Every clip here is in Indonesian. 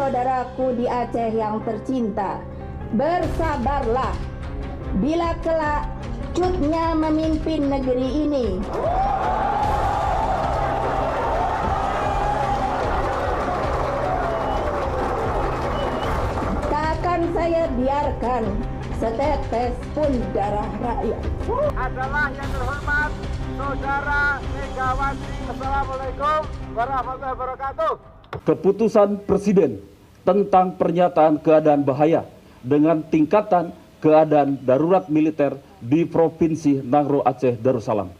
saudara-saudaraku di Aceh yang tercinta, bersabarlah bila kelak Cutnya memimpin negeri ini. Takkan saya biarkan setetes pun darah rakyat. Adalah yang terhormat Saudara Megawati. Assalamualaikum warahmatullahi wabarakatuh. Keputusan Presiden tentang pernyataan keadaan bahaya dengan tingkatan keadaan darurat militer di Provinsi Nangro Aceh Darussalam.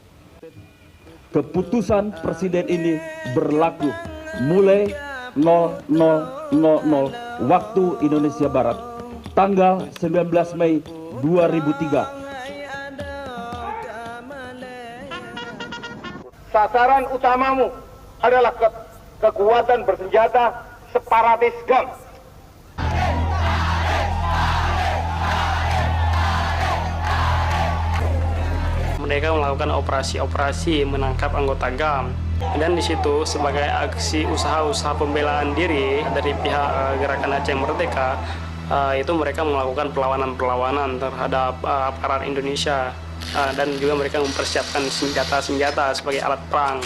Keputusan Presiden ini berlaku mulai 00.00 waktu Indonesia Barat, tanggal 19 Mei 2003. Sasaran utamamu adalah kekuatan bersenjata separatis GAM. Mereka melakukan operasi-operasi menangkap anggota GAM, dan di situ sebagai aksi usaha-usaha pembelaan diri dari pihak Gerakan Aceh Merdeka, itu mereka melakukan perlawanan-perlawanan terhadap aparat Indonesia, dan juga mereka mempersiapkan senjata-senjata sebagai alat perang.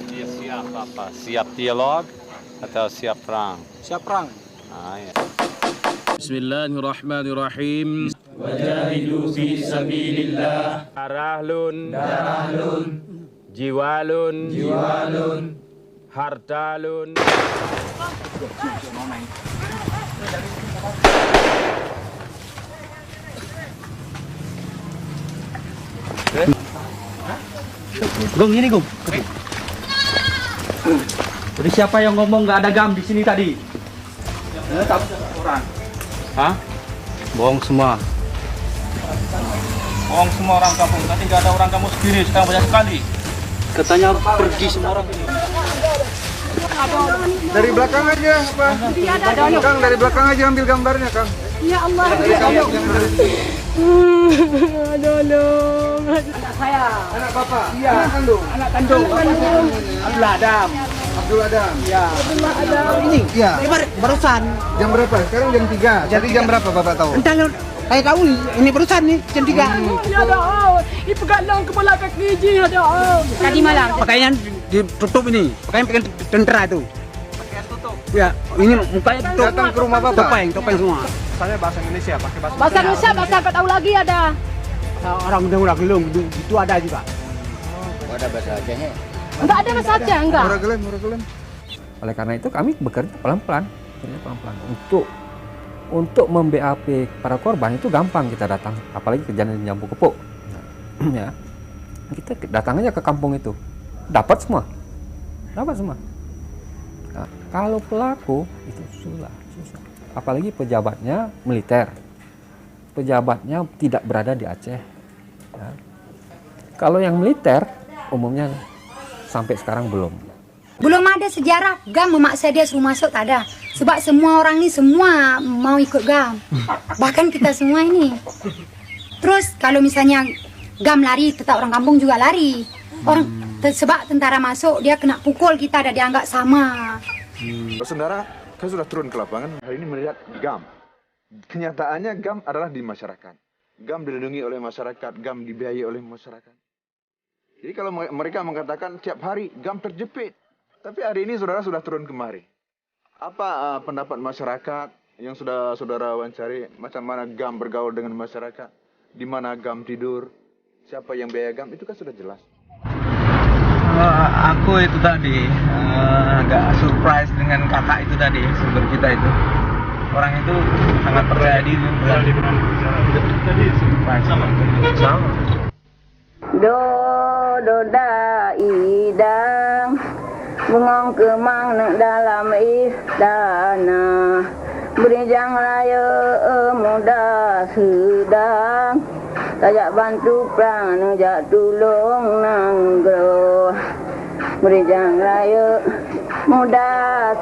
Dia siap apa? Siap dialog atau siap perang? Siap perang. Ya. Bismillahirrahmanirrahim. Wajahidu fi sabilillah. Darahlun, Jiwalun, hartalun. Gong, ini Gong. Jadi siapa yang ngomong nggak ada GAM di sini tadi? Orang. Hah? Bohong semua. Bohong semua orang kampung. Tadi nggak ada orang kamu sendiri, sekarang banyak sekali. Katanya pergi semua orang ini. Dari belakang aja, Pak. Kang, dari belakang aja ambil gambarnya, Kang. Ya Allah. Aduh. Anak saya. Anak Bapak? Iya. Anak kandung? Anak kandung. Abdul Adam. Abdul Adam? Ya. Abdullah Adam. Ini? Iya. Barusan. Jam berapa? Sekarang jam 3. Jadi jam berapa Bapak tahu? Entah, saya tahu ini barusan nih jam 3. Ya ada. Ipegat lang kepala kaki ji ada. Tadi malam. Pakaian ditutup ini. Pakaian tentara itu. Pakaian tutup? Ya, ini mukanya tutup. Datang ke rumah Bapak? Topeng semua. Saya bahasa Indonesia, pakai bahasa Bahasa Indonesia, bahasa apa tahu lagi ada. Orang udah gelung, itu ada juga. Ada bahasa Acehnya. Enggak ada bahasa Aceh, enggak. Murah gelem. Oleh karena itu kami bekerja pelan-pelan untuk mem-BAP para korban itu gampang kita datang, apalagi kejadian di Jambu Kepuk. Ya, kita datang aja ke kampung itu, dapat semua. Nah, kalau pelaku itu susah. Apalagi pejabatnya militer, pejabatnya tidak berada di Aceh. Ya. Kalau yang militer umumnya sampai sekarang belum ada sejarah GAM memaksa dia suruh masuk, tak ada. Sebab semua orang ini semua mau ikut GAM, bahkan kita semua ini. Terus kalau misalnya GAM lari, tetap orang kampung juga lari. Sebab tentara masuk, dia kena pukul, kita ada dianggap sama. Saudara, saya sudah turun ke lapangan hari ini melihat GAM. Kenyataannya GAM adalah di masyarakat. GAM dilindungi oleh masyarakat, GAM dibiayai oleh masyarakat. Jadi kalau mereka mengatakan tiap hari GAM terjepit, tapi hari ini saudara sudah turun kemari. Apa pendapat masyarakat yang sudah saudara wawancari? Macam mana GAM bergaul dengan masyarakat? Di mana GAM tidur? Siapa yang biaya GAM? Itu kan sudah jelas. Aku itu tadi agak surprise dengan kakak itu tadi, sumber kita itu. Orang itu sangat percaya diri. Tadi surprise sama. Do da idang bengong kemang nak dalam istana, berijang raya muda sedang, tajak bantu perang nejak tulung nanggro, berijang raya muda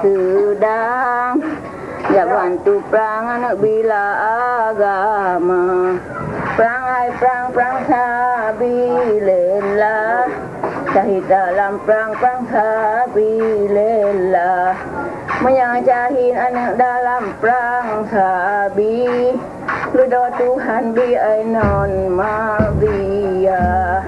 sedang, tajak bantu perang anak bila agama, perang hai perang sabilillah, syahid dalam perang sabilillah. menyajahin anak dalam perang sabi, Ridho Tuhan bi ainon mabiyah.